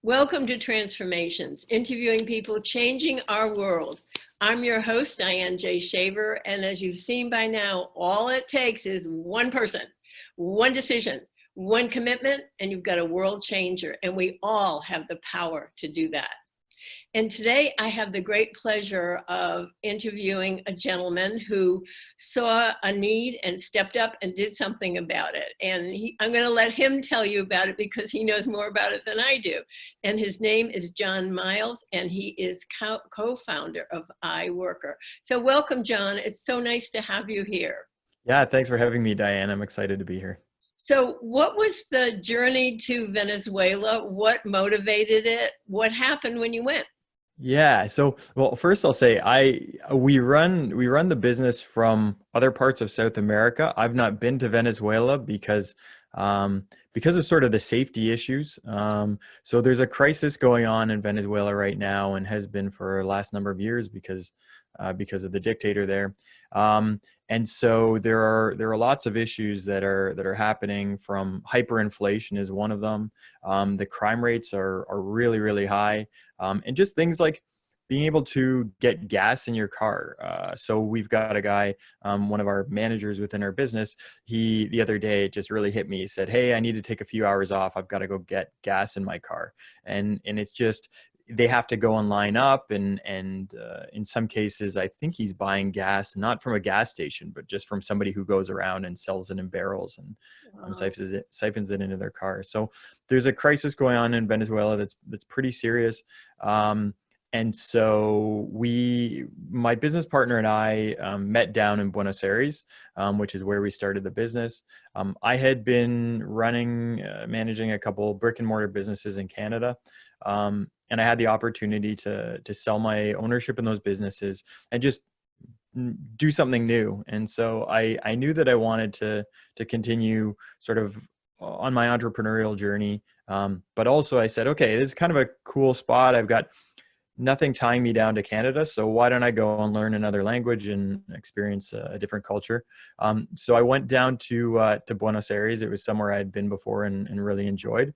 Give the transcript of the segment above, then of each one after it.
Welcome to Transformations, interviewing people changing our world. I'm your host, Diane J. Shaver, and as you've seen by now, all it takes is one person, one decision, one commitment, and you've got a world changer, and we all have the power to do that. And today I have the great pleasure of interviewing a gentleman who saw a need and stepped up and did something about it. And I'm going to let him tell you about it because he knows more about it than I do. And his name is John Miles, and he is co-founder of iWorker. So welcome, John. It's so nice to have you here. Yeah, thanks for having me, Diane. I'm excited to be here. So what was the journey to Venezuela? What motivated it? What happened when you went? Yeah, well, first I'll say we run the business from other parts of South America. I've not been to Venezuela because of sort of the safety issues. So there's a crisis going on in Venezuela right now, and has been for the last number of years because of the dictator there. And so there are lots of issues that are happening. From hyperinflation is one of them. The crime rates are really, really high, and just things like being able to get gas in your car. So we've got a guy, one of our managers within our business. The other day, it just really hit me. He said, "Hey, I need to take a few hours off. I've got to go get gas in my car," and it's just, they have to go and line up, and in some cases I think he's buying gas not from a gas station but just from somebody who goes around and sells it in barrels and siphons it into their car. So there's a crisis going on in Venezuela that's pretty serious. And so my business partner and I met down in Buenos Aires, which is where we started the business. I had been managing a couple brick and mortar businesses in Canada. And I had the opportunity to sell my ownership in those businesses and just do something new. And so I knew that I wanted to continue sort of on my entrepreneurial journey. But also I said, okay, this is kind of a cool spot. I've got nothing tying me down to Canada, so why don't I go and learn another language and experience a different culture? So I went down to Buenos Aires. It was somewhere I had been before and really enjoyed.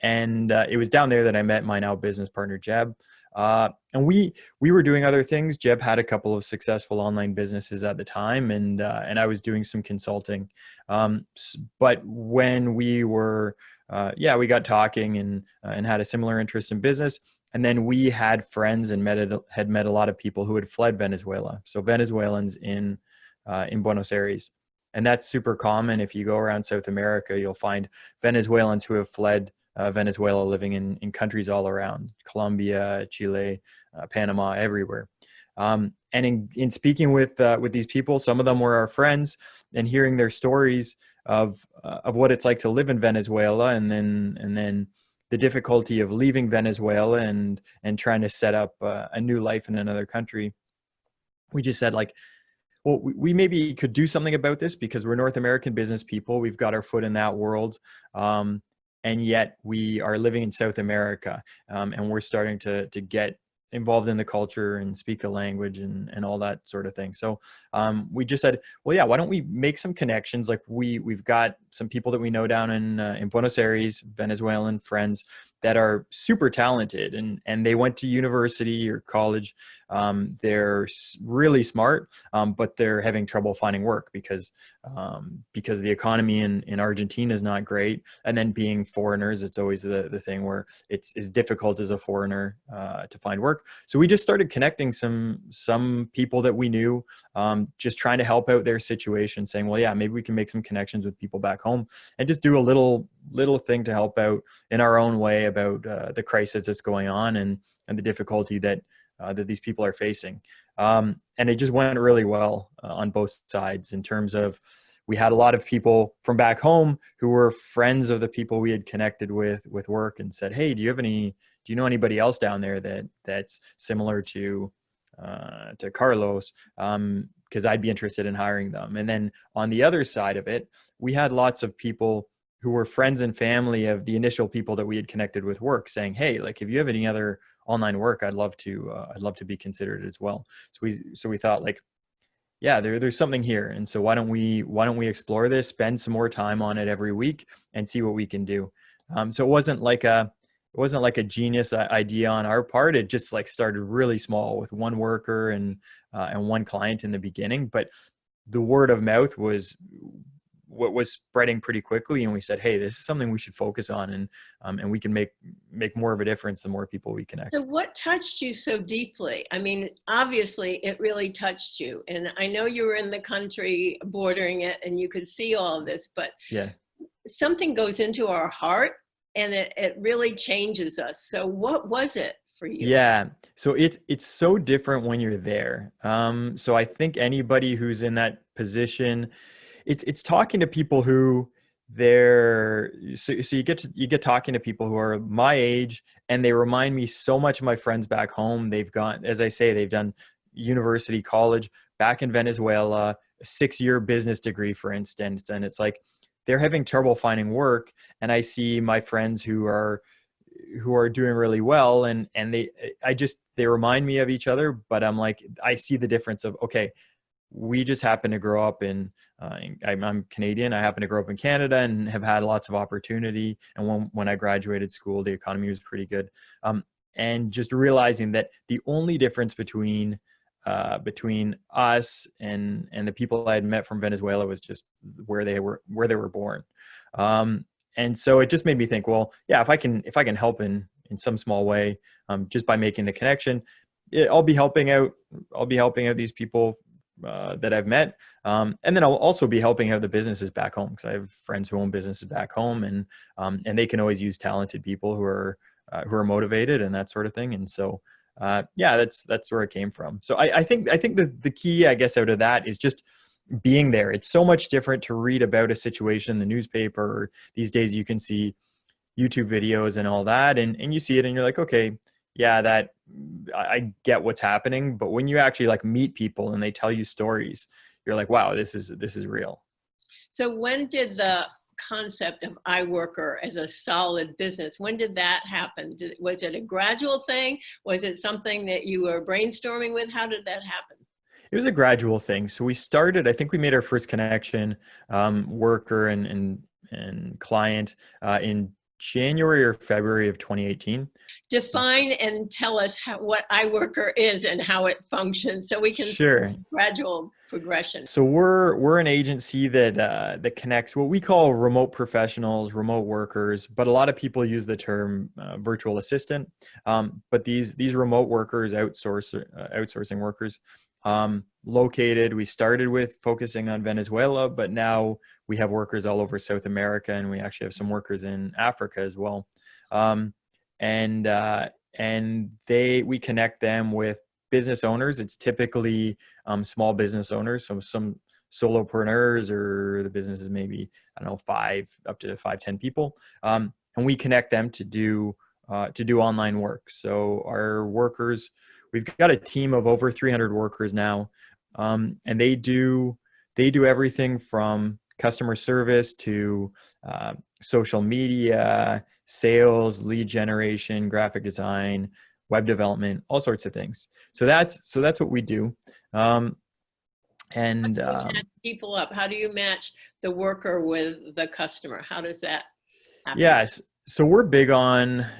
And it was down there that I met my now business partner, Jeb. And we were doing other things. Jeb had a couple of successful online businesses at the time, and I was doing some consulting. But when we we got talking and had a similar interest in business. And then we had friends and had met a lot of people who had fled Venezuela. So Venezuelans in Buenos Aires. And that's super common. If you go around South America, you'll find Venezuelans who have fled Venezuela living in countries all around: Colombia, Chile, Panama, everywhere. And in speaking with these people, some of them were our friends, and hearing their stories of what it's like to live in Venezuela, and then the difficulty of leaving Venezuela and trying to set up a new life in another country, we just said, like, well, we maybe could do something about this because we're North American business people. We've got our foot in that world. And yet we are living in South America, and we're starting to get involved in the culture and speak the language and all that sort of thing. So we just said, well, yeah, why don't we make some connections? Like we've got some people that we know down in Buenos Aires, Venezuelan friends that are super talented, and they went to university or college. They're really smart, but they're having trouble finding work because the economy in Argentina is not great. And then being foreigners, it's always the thing where it's difficult as a foreigner to find work. So we just started connecting some people that we knew, just trying to help out their situation, saying, well, yeah, maybe we can make some connections with people back home and just do a little thing to help out in our own way about the crisis that's going on and the difficulty that these people are facing. And it just went really well on both sides, in terms of we had a lot of people from back home who were friends of the people we had connected with work, and said, hey, do you know anybody else down there that's similar to Carlos? Because I'd be interested in hiring them. And then on the other side of it, we had lots of people who were friends and family of the initial people that we had connected with work, saying, hey, like, if you have any other online work, I'd love to be considered as well. So we thought, like, yeah, there's something here. And so why don't we explore this, spend some more time on it every week and see what we can do. So it wasn't like like a genius idea on our part. It just like started really small with one worker and one client in the beginning, but the word of mouth was what was spreading pretty quickly, and we said, hey, this is something we should focus on, and we can make more of a difference the more people we connect. So what touched you so deeply? I mean, obviously it really touched you, and I know you were in the country bordering it and you could see all of this, but Yeah. something goes into our heart and it really changes us. So what was it for you? Yeah. So it's so different when you're there. So I think anybody who's in that position, it's talking to people who so you get talking to people who are my age, and they remind me so much of my friends back home. They've gone, as I say, they've done university, college back in Venezuela, a 6-year business degree, for instance, and it's like they're having trouble finding work. And I see my friends who are doing really well, and they remind me of each other, but I'm like, I see the difference of, okay, we just happen to grow up I'm Canadian. I happen to grow up in Canada and have had lots of opportunity. And when I graduated school, the economy was pretty good. And just realizing that the only difference between us and the people I had met from Venezuela was just where they were born. And so it just made me think, well, yeah, if I can help in some small way, just by making the connection, I'll be helping out these people that I've met. And then I'll also be helping out the businesses back home, because I have friends who own businesses back home, and they can always use talented people who are motivated and that sort of thing. And so, yeah, that's where it came from. So I think the key, I guess, out of that is just being there. It's so much different to read about a situation in the newspaper, or these days you can see YouTube videos and all that, and you see it and you're like, okay, yeah, that I get what's happening. But when you actually like meet people and they tell you stories, you're like, wow, this is real. So when did the concept of iWorker as a solid business, when did that happen? Was it a gradual thing? Was it something that you were brainstorming with? How did that happen? It was a gradual thing. So we started, I think we made our first connection, worker and client, in January or February of 2018. Define and tell us what iWorker is and how it functions, so we can Sure. gradual progression. So we're an agency that connects what we call remote professionals, remote workers, but a lot of people use the term virtual assistant. But these remote workers, outsourcing workers, located. We started with focusing on Venezuela, but now we have workers all over South America, and we actually have some workers in Africa as well. And we connect them with business owners. It's typically small business owners, so some solopreneurs, or the business is maybe, I don't know, up to 5-10 people. And we connect them to do online work. So our workers, we've got a team of over 300 workers now, and they do everything from customer service to social media, sales, lead generation, graphic design, web development, all sorts of things. So that's what we do. And How do you match people up? How do you match the worker with the customer? How does that happen? Yes. So we're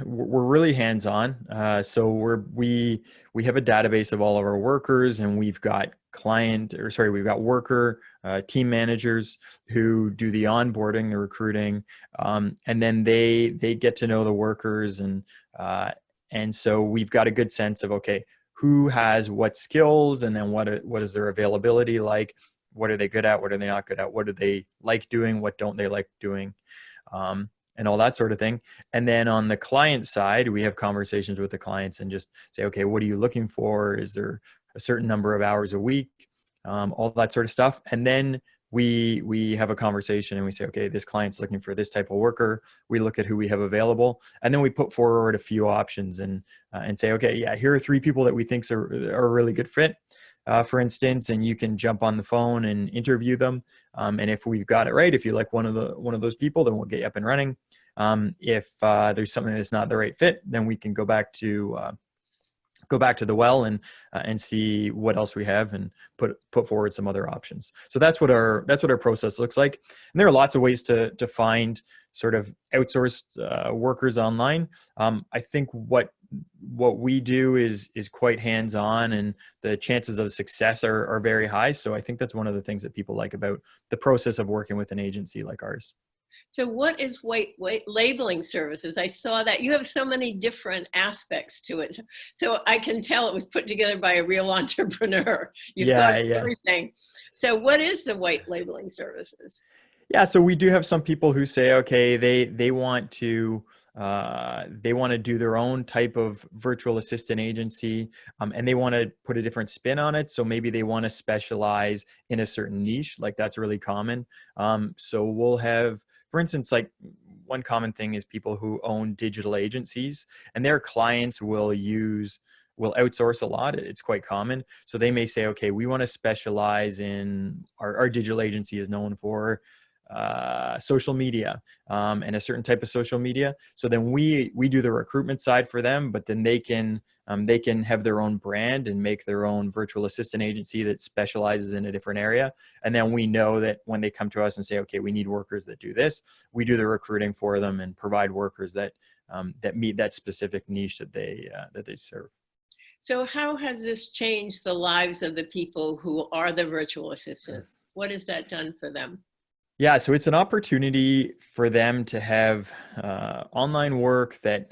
really hands-on. So we have a database of all of our workers, and we've got worker team managers who do the onboarding, the recruiting, and then they get to know the workers, and so we've got a good sense of, okay, who has what skills, and then what is their availability like? What are they good at? What are they not good at? What do they like doing? What don't they like doing? And all that sort of thing. And then on the client side, we have conversations with the clients and just say, okay, what are you looking for? Is there a certain number of hours a week? All that sort of stuff. And then we have a conversation and we say, okay, this client's looking for this type of worker. We look at who we have available, and then we put forward a few options and say, okay, yeah, here are 3 people that we think are a really good fit. For instance, and you can jump on the phone and interview them. And if we've got it right, if you like one of those people, then we'll get you up and running. If there's something that's not the right fit, then we can go back to the well and see what else we have and put forward some other options. So that's what our process looks like. And there are lots of ways to find sort of outsourced workers online. I think what we do is quite hands-on, and the chances of success are very high. So I think that's one of the things that people like about the process of working with an agency like ours. So what is white labeling services? I saw that you have so many different aspects to it. So I can tell it was put together by a real entrepreneur. You've thought Yeah, of yeah. everything. So what is the white labeling services? Yeah, so we do have some people who say, okay, they want to do their own type of virtual assistant agency, and they want to put a different spin on it. So maybe they want to specialize in a certain niche, like that's really common. So we'll have, for instance, like one common thing is people who own digital agencies, and their clients will outsource a lot. It's quite common. So they may say, okay, we want to specialize in our digital agency is known for social media, and a certain type of social media. So then we do the recruitment side for them, but then they can have their own brand and make their own virtual assistant agency that specializes in a different area. And then we know that when they come to us and say, okay, we need workers that do this, we do the recruiting for them and provide workers that meet that specific niche that they serve. So how has this changed the lives of the people who are the virtual assistants? What has that done for them? Yeah, so it's an opportunity for them to have online work that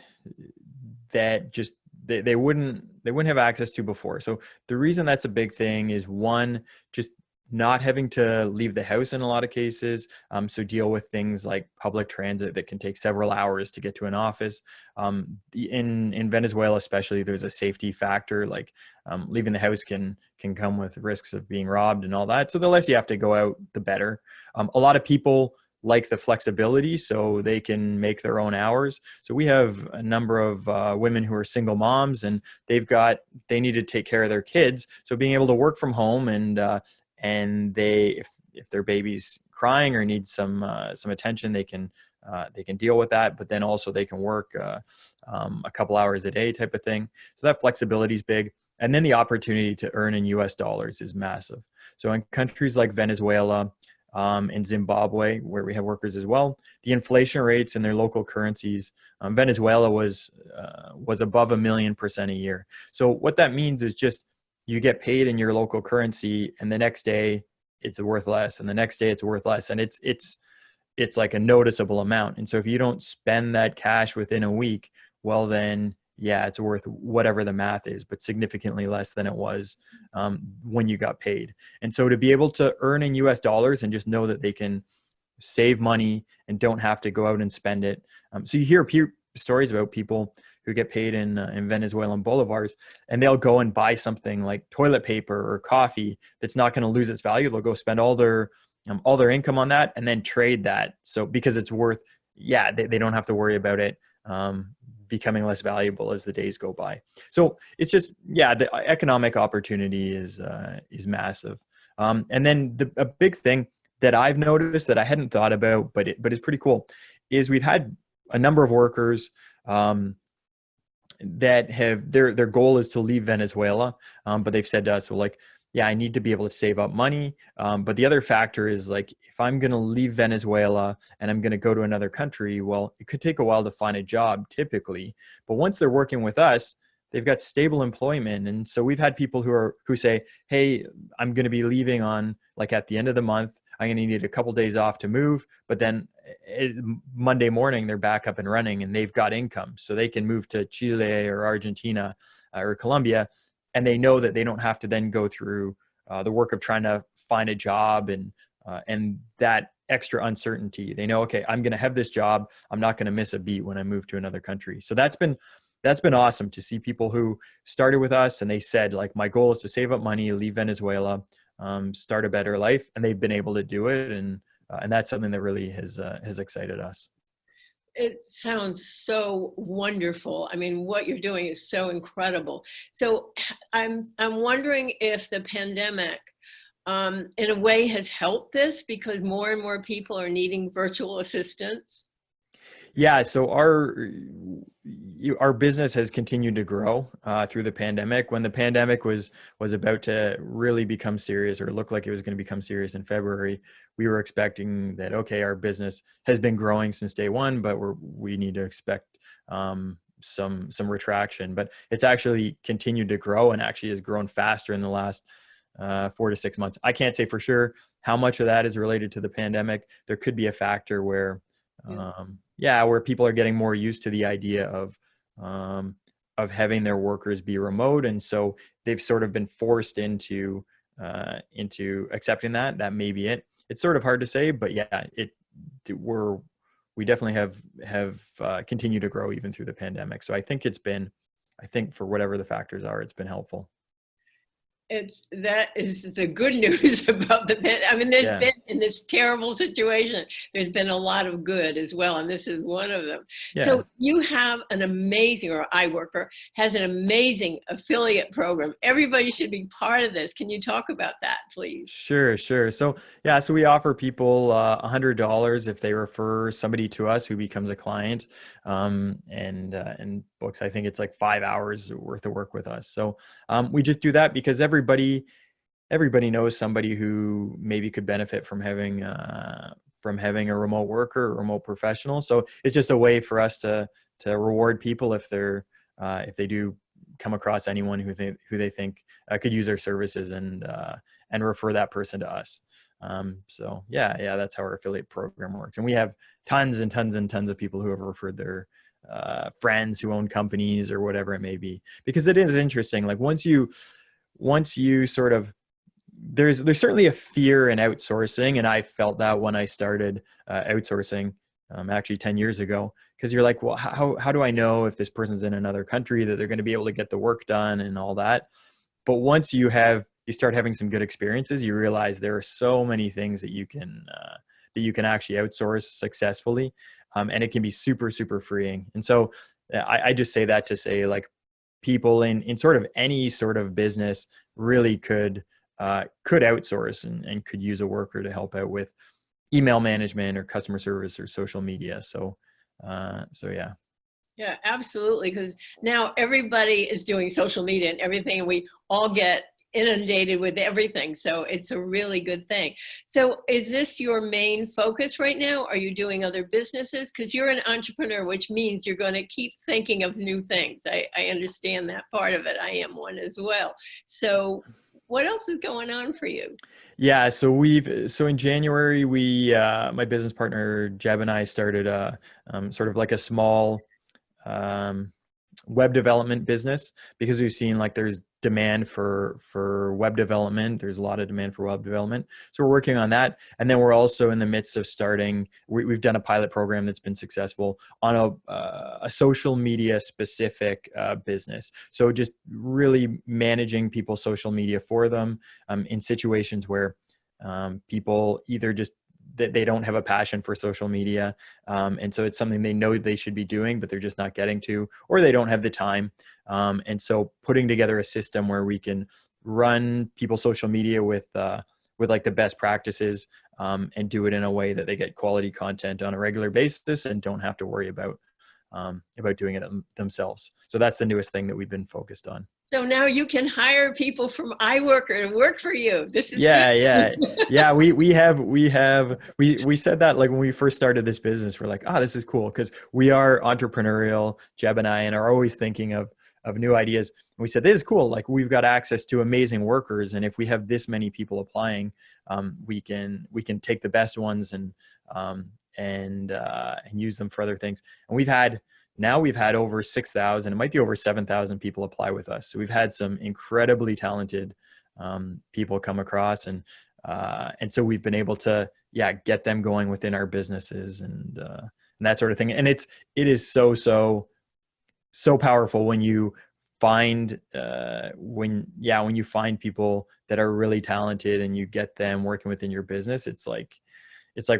just they wouldn't have access to before. So the reason that's a big thing is, one, just not having to leave the house in a lot of cases. So deal with things like public transit that can take several hours to get to an office. In Venezuela especially, there's a safety factor, like leaving the house can come with risks of being robbed and all that. So the less you have to go out, the better. A lot of people like the flexibility, so they can make their own hours. So we have a number of women who are single moms, and they need to take care of their kids. So being able to work from home, and if their baby's crying or needs some attention, they can deal with that. But then also they can work a couple hours a day type of thing. So that flexibility is big. And then the opportunity to earn in US dollars is massive. So in countries like Venezuela, and Zimbabwe, where we have workers as well, the inflation rates in their local currencies, Venezuela was above 1,000,000% a year. So what that means is just you get paid in your local currency, and the next day it's worth less, and the next day it's worth less, and it's like a noticeable amount. And so if you don't spend that cash within a week, well then, yeah, it's worth whatever the math is, but significantly less than it was when you got paid. And so to be able to earn in US dollars and just know that they can save money and don't have to go out and spend it. So you hear stories about people who get paid in Venezuelan bolivars, and they'll go and buy something like toilet paper or coffee that's not going to lose its value. They'll go spend all their income on that and then trade that. So because it's worth, they don't have to worry about it becoming less valuable as the days go by. So it's just, the economic opportunity is massive. And then a big thing that I've noticed that I hadn't thought about, but is pretty cool, is we've had a number of workers that have their goal is to leave Venezuela, but they've said to us, well, like, I need to be able to save up money. But the other factor is, like, if I'm going to leave Venezuela and I'm going to go to another country, well, it could take a while to find a job typically. But once they're working with us, they've got stable employment. And so we've had people who say, hey, I'm going to be leaving on, like, at the end of the month. I'm going to need a couple days off to move. But then Monday morning, they're back up and running and they've got income. So they can move to Chile or Argentina or Colombia. And they know that they don't have to then go through the work of trying to find a job and that extra uncertainty. They know, okay, I'm going to have this job. I'm not going to miss a beat when I move to another country. So that's been awesome to see people who started with us and they said, like, my goal is to save up money, leave Venezuela, start a better life, and they've been able to do it. And that's something that really has excited us. It sounds so wonderful. I mean, what you're doing is so incredible. So I'm wondering if the pandemic, in a way, has helped this, because more and more people are needing virtual assistants. Yeah, so our business has continued to grow through the pandemic. When the pandemic was about to really become serious, or look like it was going to become serious in February, we were expecting that, okay, our business has been growing since day one, but we need to expect some retraction. But it's actually continued to grow, and actually has grown faster in the last 4 to 6 months. I can't say for sure how much of that is related to the pandemic. There could be a factor where where people are getting more used to the idea um, of having their workers be remote, and so they've sort of been forced into accepting that. That may be it. It's sort of hard to say, but yeah, we definitely have continued to grow even through the pandemic. So I think for whatever the factors are, it's been helpful. That is the good news about I mean, there's Yeah, been, in this terrible situation, there's been a lot of good as well, and this is one of them. yeah. So you have an amazing, or iWorker has an amazing affiliate program. Everybody should be part of this. Can you talk about that, please? Sure, sure. So yeah, so we offer people $100 if they refer somebody to us who becomes a client, and books. I think it's like 5 hours worth of work with us. So we just do that because everybody knows somebody who maybe could benefit from having a remote worker, or remote professional. So it's just a way for us to reward people if they do come across anyone who they think could use our services, and refer that person to us. So yeah, that's how our affiliate program works. And we have tons and tons and tons of people who have referred their friends who own companies or whatever it may be, because it is interesting. Like once you sort of, there's certainly a fear in outsourcing, and I felt that when I started outsourcing, actually 10 years ago, because you're like, well, how do I know if this person's in another country that they're going to be able to get the work done and all that? But once you start having some good experiences, you realize there are so many things that you can actually outsource successfully, and it can be super, super freeing. And so I just say that to say, like, people in sort of any sort of business really could outsource, and could use a worker to help out with email management or customer service or social media. So yeah. Yeah, absolutely. Because now everybody is doing social media and everything, and we all get inundated with everything. So it's a really good thing. So is this your main focus right now? Are you doing other businesses? Because you're an entrepreneur, which means you're going to keep thinking of new things. I understand that part of it. I am one as well. So what else is going on for you? Yeah, so in January, my business partner Jeb and I started sort of like a small um, web development business, because we've seen like there's demand for web development. There's a lot of demand for web development. So we're working on that. And then we're also in the midst of we've done a pilot program that's been successful on a social media specific business. So just really managing people's social media for them in situations where people either just that they don't have a passion for social media. And so it's something they know they should be doing, but they're just not getting to, or they don't have the time. And so putting together a system where we can run people's social media with like the best practices, and do it in a way that they get quality content on a regular basis and don't have to worry about doing it themselves. So that's the newest thing that we've been focused on. So now you can hire people from iWorker to work for you. This is Yeah, good. yeah. We said that like when we first started this business, we're like, this is cool, because we are entrepreneurial, Jeb and I, and are always thinking of new ideas. And we said, this is cool. Like, we've got access to amazing workers, and if we have this many people applying, we can take the best ones and use them for other things. And we've had over 6,000, it might be over 7,000 people apply with us. So we've had some incredibly talented people come across, and so we've been able to get them going within our businesses, and that sort of thing. And it is so powerful when you find when you find people that are really talented and you get them working within your business. It's like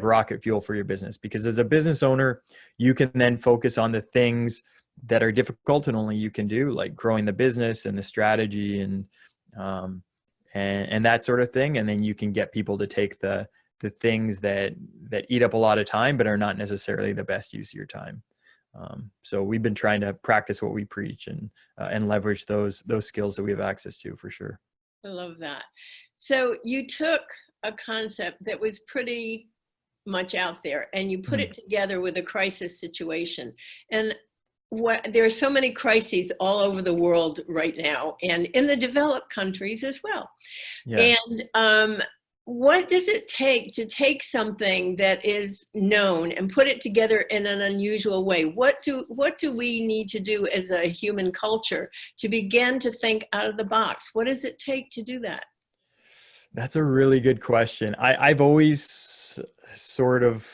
rocket fuel for your business, because as a business owner, you can then focus on the things that are difficult and only you can do, like growing the business and the strategy and that sort of thing. And then you can get people to take the the things that eat up a lot of time, but are not necessarily the best use of your time. So we've been trying to practice what we preach and leverage those skills that we have access to, for sure. I love that. So you took a concept that was pretty much out there and you put it together with a crisis situation. And there are so many crises all over the world right now, and in the developed countries as well. Yeah. And what does it take to take something that is known and put it together in an unusual way? What do we need to do as a human culture to begin to think out of the box? What does it take to do that? That's a really good question. I've always sort of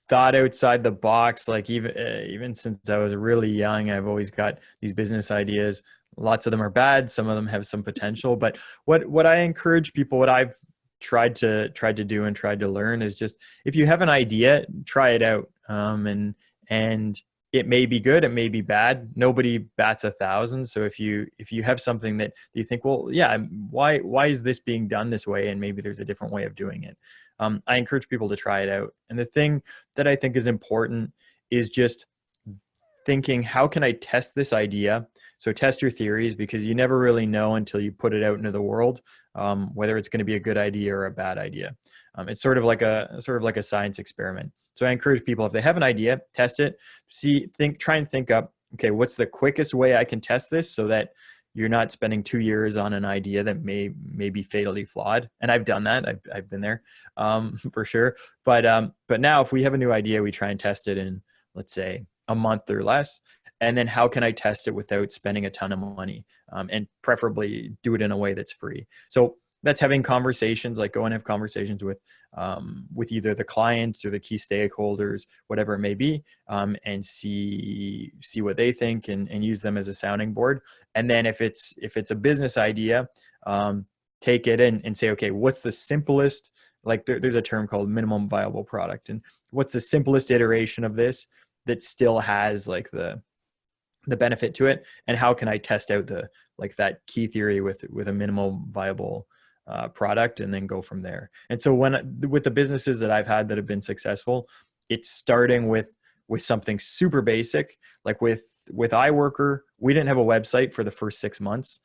thought outside the box, like even since I was really young. I've always got these business ideas. Lots of them are bad. Some of them have some potential. But what I encourage people, what I've tried to do and tried to learn is just, if you have an idea, try it out. And it may be good, it may be bad. Nobody bats 1,000. So if you have something that you think, well, yeah, why is this being done this way? And maybe there's a different way of doing it. I encourage people to try it out. And the thing that I think is important is just thinking, how can I test this idea? So test your theories, because you never really know until you put it out into the world, whether it's going to be a good idea or a bad idea. It's sort of like a science experiment. So I encourage people, if they have an idea, test it, try and think up, okay, what's the quickest way I can test this so that you're not spending 2 years on an idea that may be fatally flawed. And I've done that. I've been there, for sure. But now if we have a new idea, we try and test it in, let's say, a month or less. And then how can I test it without spending a ton of money, and preferably do it in a way that's free. So that's having conversations, like go and have conversations with either the clients or the key stakeholders, whatever it may be, and see what they think and use them as a sounding board. And then if it's a business idea, take it and say, okay, what's the simplest, like there's a term called minimum viable product, and what's the simplest iteration of this that still has like the benefit to it, and how can I test out that key theory with a minimal viable product, and then go from there. And so with the businesses that I've had that have been successful, it's starting with something super basic. Like with iWorker, we didn't have a website for the first 6 months.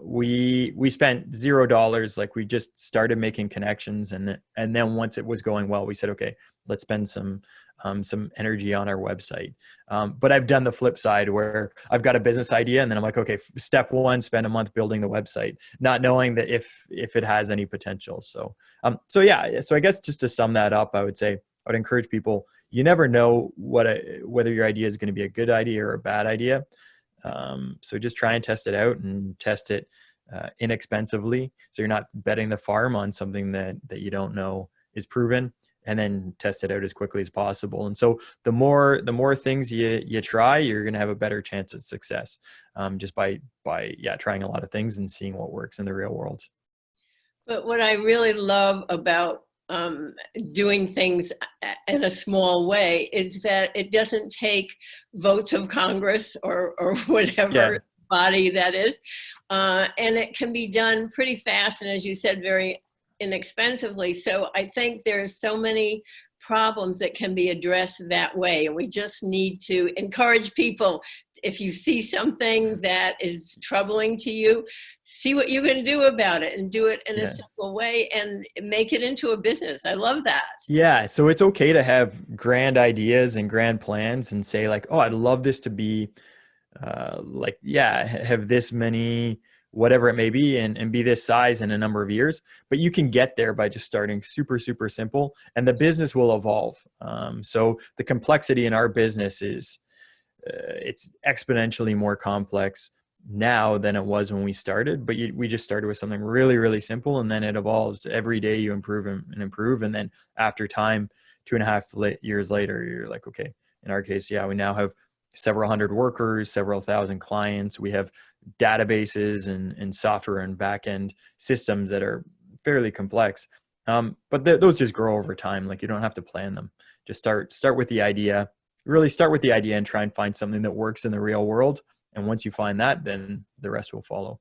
We spent $0. Like we just started making connections, and then once it was going well, we said, okay, let's spend some energy on our website. But I've done the flip side, where I've got a business idea and then I'm like, okay, step one, spend a month building the website, not knowing that if it has any potential. So I guess just to sum that up, I would say, I would encourage people, you never know whether your idea is going to be a good idea or a bad idea. So just try and test it out, and test it inexpensively. So you're not betting the farm on something that you don't know is proven, and then test it out as quickly as possible. And so the more things you try, you're going to have a better chance at success, just by trying a lot of things and seeing what works in the real world. But what I really love about doing things in a small way is that it doesn't take votes of Congress or whatever body that is. And it can be done pretty fast. And as you said, very inexpensively. So I think there's so many problems that can be addressed that way. And we just need to encourage people, if you see something that is troubling to you, see what you can do about it, and do it in a simple way and make it into a business. I love that. Yeah. So it's okay to have grand ideas and grand plans and say like, oh, I'd love this to be have this many, whatever it may be, and be this size in a number of years. But you can get there by just starting super, super simple, and the business will evolve. So the complexity in our business is, it's exponentially more complex now than it was when we started, but we just started with something really, really simple, and then it evolves. Every day you improve and improve. And then after time, 2.5 years later, you're like, okay, in our case, we now have several hundred workers, several thousand clients. We have databases and software and back-end systems that are fairly complex. But those just grow over time. Like, you don't have to plan them. Just start with the idea, really start with the idea, and try and find something that works in the real world. And once you find that, then the rest will follow.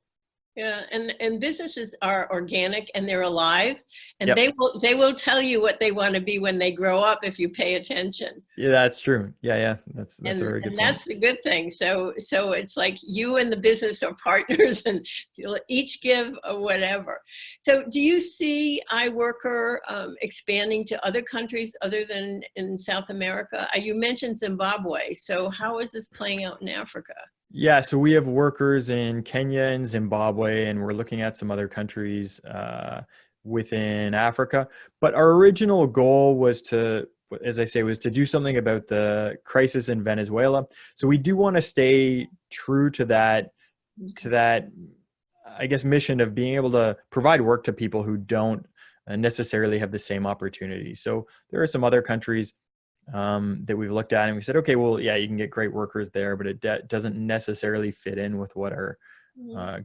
Yeah, and businesses are organic and they're alive, and Yep. they will tell you what they want to be when they grow up if you pay attention. Yeah, that's true. Yeah. That's a very good And point. that's the good thing. So it's like you and the business are partners, and you'll each give a whatever. So do you see iWorker expanding to other countries other than in South America? You mentioned Zimbabwe. So how is this playing out in Africa? Yeah, so we have workers in Kenya and Zimbabwe, and we're looking at some other countries within Africa. But our original goal was to, as I say, was to do something about the crisis in Venezuela. So we do want to stay true to that, I guess, mission of being able to provide work to people who don't necessarily have the same opportunity. So there are some other countries that we've looked at and we said, okay, well, yeah, you can get great workers there, but it doesn't necessarily fit in with what our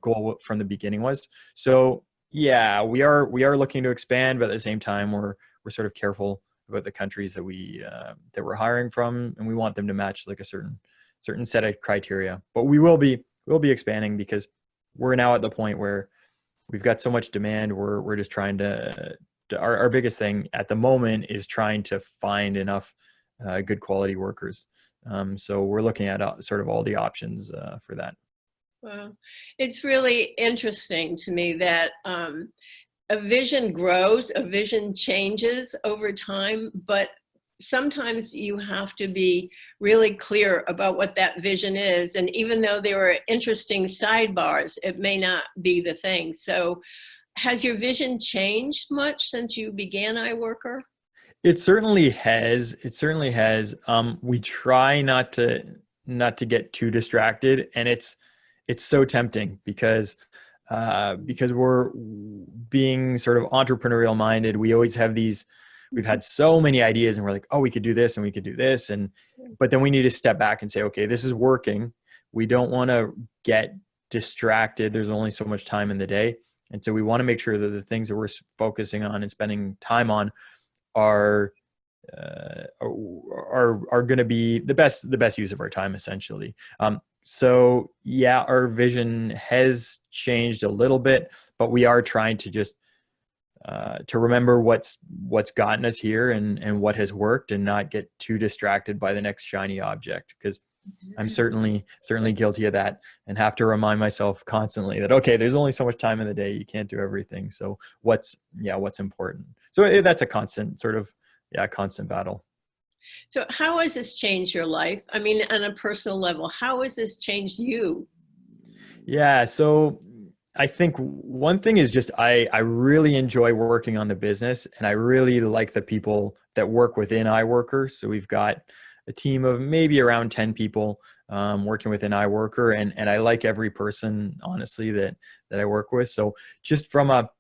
goal from the beginning was. So yeah, we are looking to expand, but at the same time, we're sort of careful about the countries that we're hiring from, and we want them to match like a certain set of criteria. But we'll be expanding because we're now at the point where we've got so much demand. We're just trying to our biggest thing at the moment is trying to find enough good quality workers. So we're looking at sort of all the options for that. Well, it's really interesting to me that a vision grows, a vision changes over time, but sometimes you have to be really clear about what that vision is. And even though there are interesting sidebars, it may not be the thing. So has your vision changed much since you began iWorker? It certainly has. It certainly has. We try not to get too distracted, and it's so tempting because we're being sort of entrepreneurial minded. We always have these. We've had so many ideas, and we're like, oh, we could do this, and we could do this, but then we need to step back and say, okay, this is working. We don't want to get distracted. There's only so much time in the day, and so we want to make sure that the things that we're focusing on and spending time on are going to be the best use of our time, essentially. So yeah, our vision has changed a little bit, but we are trying to just to remember what's gotten us here and what has worked, and not get too distracted by the next shiny object, because I'm certainly guilty of that, and have to remind myself constantly that, okay, there's only so much time in the day. You can't do everything. So what's important? So that's a constant constant battle. So how has this changed your life? I mean, on a personal level, how has this changed you? Yeah. So I think one thing is just I really enjoy working on the business, and I really like the people that work within iWorker. So we've got a team of maybe around 10 people working within iWorker, and I like every person, honestly, that I work with. So just from a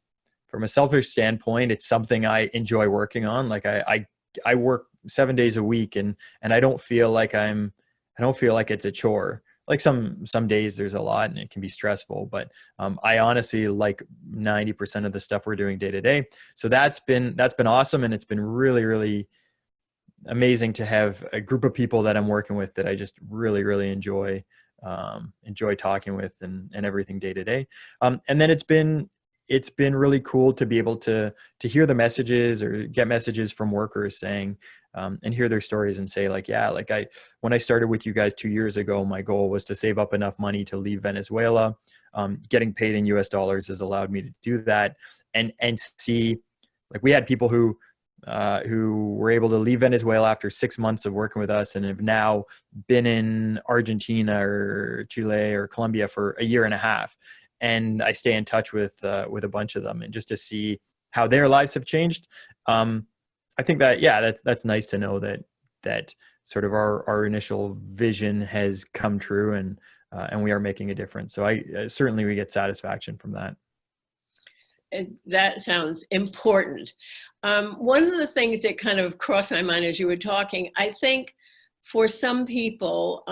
selfish standpoint, it's something I enjoy working on. Like I work 7 days a week, and I don't feel like it's a chore. Like some days there's a lot and it can be stressful, but I honestly like 90% of the stuff we're doing day to day. So that's been awesome, and it's been really, really amazing to have a group of people that I'm working with that I just really, really enjoy talking with and everything day to day. And then it's been really cool to be able to hear the messages or get messages from workers saying, and hear their stories and say, like, yeah, like when I started with you guys 2 years ago, my goal was to save up enough money to leave Venezuela. Getting paid in US dollars has allowed me to do that, and see, like, we had people who were able to leave Venezuela after 6 months of working with us, and have now been in Argentina or Chile or Colombia for a year and a half. And I stay in touch with a bunch of them, and just to see how their lives have changed. I think that, yeah, that's nice to know that sort of our initial vision has come true, and we are making a difference. So certainly we get satisfaction from that. That sounds important. One of the things that kind of crossed my mind as you were talking, I think for some people,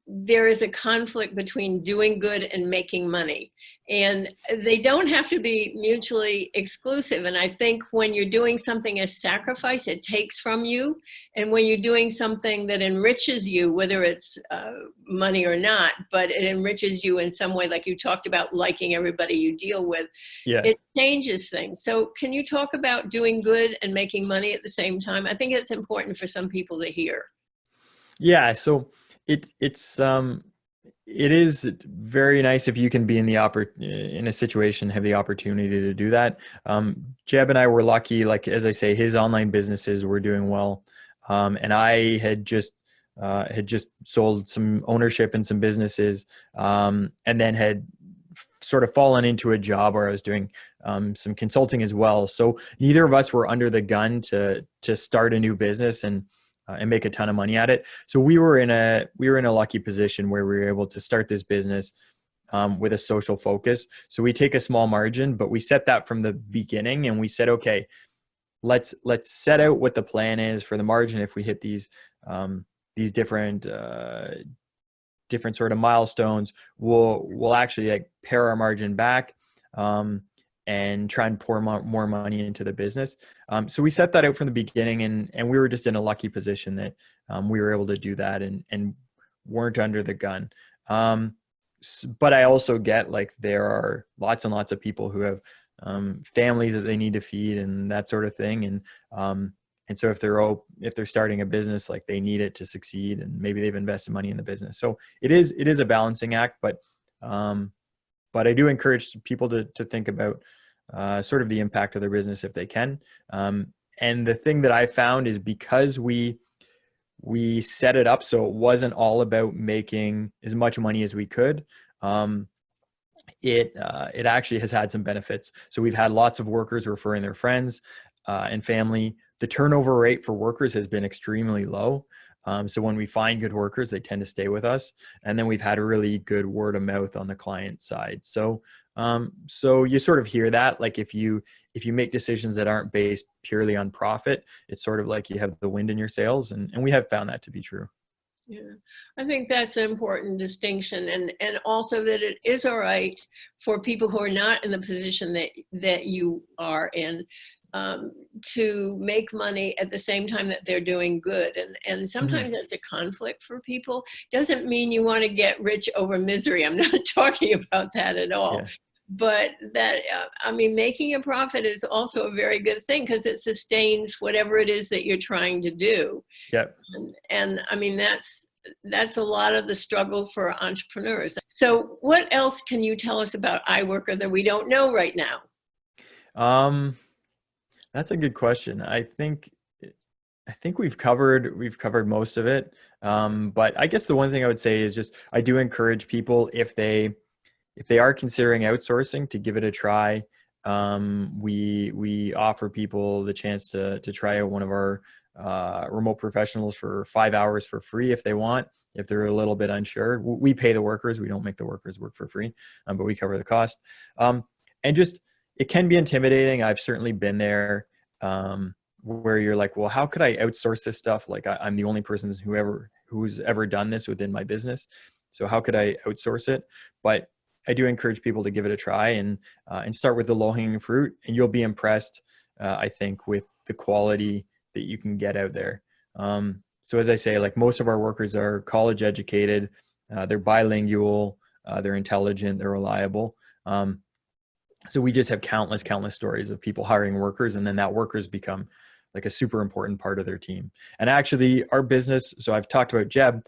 there is a conflict between doing good and making money. And they don't have to be mutually exclusive. And I think when you're doing something as sacrifice, it takes from you. And when you're doing something that enriches you, whether it's money or not, but it enriches you in some way, like you talked about liking everybody you deal with, Yeah. it changes things. So can you talk about doing good and making money at the same time? I think it's important for some people to hear. Yeah. So it is very nice if you can be in in a situation, have the opportunity to do that. Jeb and I were lucky, like, as I say, his online businesses were doing well. And I had just sold some ownership in some businesses, and then had sort of fallen into a job where I was doing some consulting as well. So neither of us were under the gun to start a new business and make a ton of money at it. So we were in a lucky position where we were able to start this business with a social focus. So we take a small margin, but we set that from the beginning, and we said, okay, let's set out what the plan is for the margin. If we hit these different sort of milestones, we'll actually like pare our margin back. And try and pour more money into the business. So we set that out from the beginning, and we were just in a lucky position that we were able to do that and weren't under the gun. But I also get, like, there are lots and lots of people who have families that they need to feed and that sort of thing. And so if they're starting a business, like, they need it to succeed, and maybe they've invested money in the business. So it is a balancing act, but I do encourage people to think about sort of the impact of their business if they can. And the thing that I found is, because we set it up so it wasn't all about making as much money as we could, it actually has had some benefits. So we've had lots of workers referring their friends and family. The turnover rate for workers has been extremely low. So when we find good workers, they tend to stay with us. And then we've had a really good word of mouth on the client side. So you sort of hear that, like, if you make decisions that aren't based purely on profit, it's sort of like you have the wind in your sails. And we have found that to be true. Yeah, I think that's an important distinction, and also that it is all right for people who are not in the position that you are in, to make money at the same time that they're doing good. And sometimes that's a conflict for people. Doesn't mean you want to get rich over misery. I'm not talking about that at all. Yeah. But that, I mean, making a profit is also a very good thing, because it sustains whatever it is that you're trying to do. Yeah. And I mean, that's a lot of the struggle for entrepreneurs. So what else can you tell us about iWorker that we don't know right now? That's a good question. I think we've covered most of it. But I guess the one thing I would say is just, I do encourage people, if they are considering outsourcing, to give it a try. We offer people the chance to try out one of our remote professionals for 5 hours for free if they want, if they're a little bit unsure. We pay the workers. We don't make the workers work for free, but we cover the cost. And just, it can be intimidating. I've certainly been there, where you're like, well, how could I outsource this stuff? Like, I'm the only person who's ever done this within my business. So how could I outsource it? But I do encourage people to give it a try and start with the low-hanging fruit, and you'll be impressed, I think, with the quality that you can get out there. So as I say, like, most of our workers are college educated, they're bilingual, they're intelligent, they're reliable. So we just have countless stories of people hiring workers, and then that workers become like a super important part of their team. And actually, our business, so I've talked about Jeb,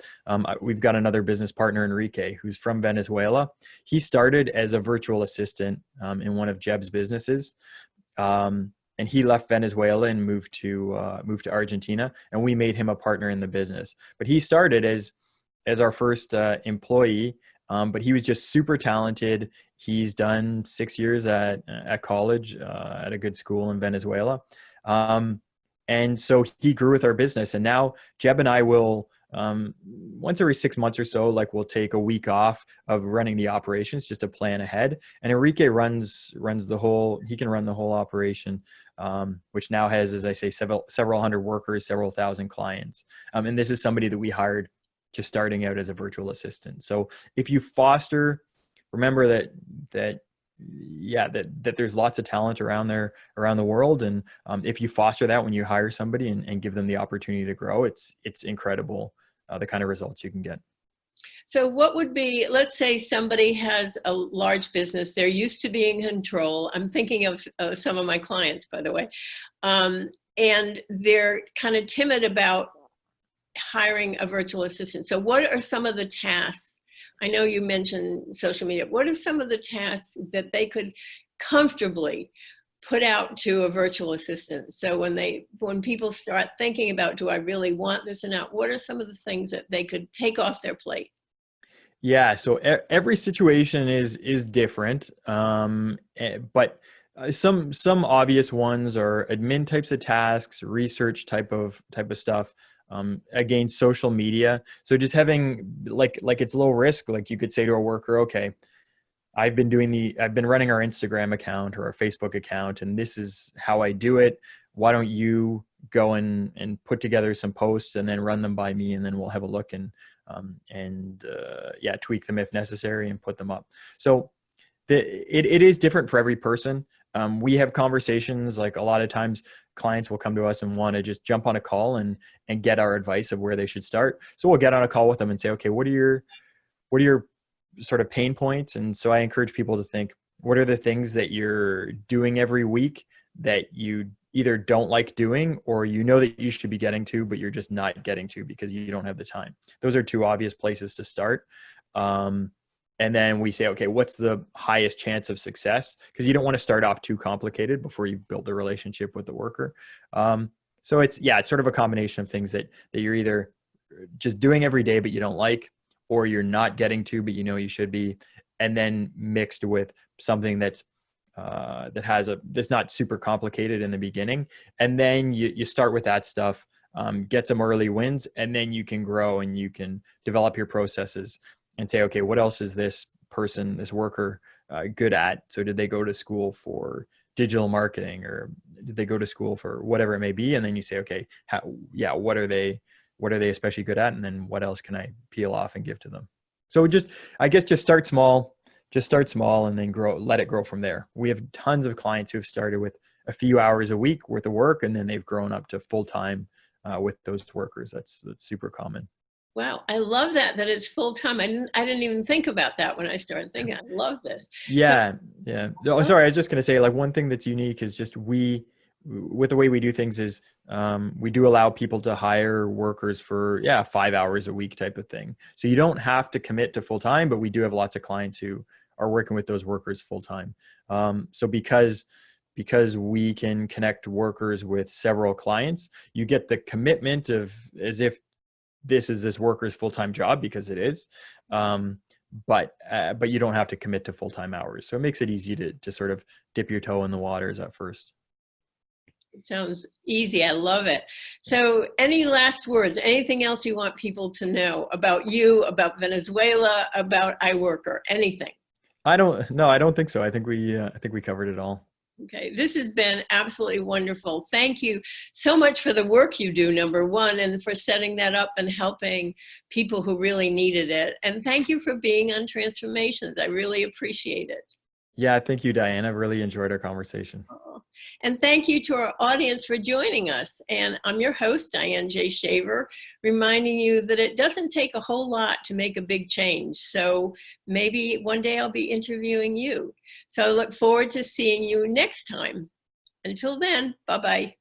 we've got another business partner, Enrique, who's from Venezuela. He started as a virtual assistant in one of Jeb's businesses. And he left Venezuela and moved to Argentina, and we made him a partner in the business. But he started as our first employee, but he was just super talented. He's done 6 years at college at a good school in Venezuela. And so he grew with our business, and now Jeb and I will once every 6 months or so, like we'll take a week off of running the operations just to plan ahead. And Enrique runs the whole, he can run the whole operation, which now has, as I say, several hundred workers, several thousand clients. And this is somebody that we hired just starting out as a virtual assistant. So if you foster, remember that there's lots of talent around the world. And if you foster that when you hire somebody and give them the opportunity to grow, it's incredible, the kind of results you can get. So what would be, let's say somebody has a large business, they're used to being in control. I'm thinking of some of my clients, by the way, and they're kind of timid about hiring a virtual assistant. So what are some of the tasks? I know you mentioned social media. What are some of the tasks that they could comfortably put out to a virtual assistant? So when people start thinking about, do I really want this or not? What are some of the things that they could take off their plate? Yeah. So every situation is different. But some obvious ones are admin types of tasks, research type of stuff. Again, social media. So just having like it's low risk. Like you could say to a worker, okay, I've been running our Instagram account or our Facebook account, and this is how I do it. Why don't you go and put together some posts and then run them by me, and then we'll have a look and tweak them if necessary and put them up. So it is different for every person. We have conversations, like a lot of times clients will come to us and want to just jump on a call and get our advice of where they should start. So we'll get on a call with them and say, okay, what are your sort of pain points? And so I encourage people to think, what are the things that you're doing every week that you either don't like doing, or you know that you should be getting to, but you're just not getting to because you don't have the time. Those are two obvious places to start. And then we say, okay, what's the highest chance of success? Because you don't want to start off too complicated before you build a relationship with the worker. So it's sort of a combination of things that you're either just doing every day, but you don't like, or you're not getting to, but you know you should be. And then mixed with something that's not super complicated in the beginning. And then you start with that stuff, get some early wins, and then you can grow and you can develop your processes and say, okay, what else is this worker good at? So did they go to school for digital marketing, or did they go to school for whatever it may be? And then you say, okay, what are they especially good at? And then what else can I peel off and give to them? So just start small and then grow, let it grow from there. We have tons of clients who have started with a few hours a week worth of work, and then they've grown up to full-time with those workers. That's super common. Wow, I love that it's full time. I didn't even think about that when I started thinking. I love this. Yeah. No, sorry, I was just going to say, like, one thing that's unique is just with the way we do things is we do allow people to hire workers for 5 hours a week type of thing. So you don't have to commit to full time, but we do have lots of clients who are working with those workers full time. So because we can connect workers with several clients, you get the commitment of as if this is this worker's full-time job, because it is, but you don't have to commit to full-time hours. So it makes it easy to sort of dip your toe in the waters at first. It sounds easy. I love it. So any last words, anything else you want people to know about you, about Venezuela, about iWorker, anything? I don't think so. I think we covered it all. Okay, this has been absolutely wonderful. Thank you so much for the work you do, number one, and for setting that up and helping people who really needed it. And thank you for being on Transformations. I really appreciate it. Yeah, thank you, Diane. I've really enjoyed our conversation. And thank you to our audience for joining us. And I'm your host, Diane J. Shaver, reminding you that it doesn't take a whole lot to make a big change. So maybe one day I'll be interviewing you. So I look forward to seeing you next time. Until then, bye-bye.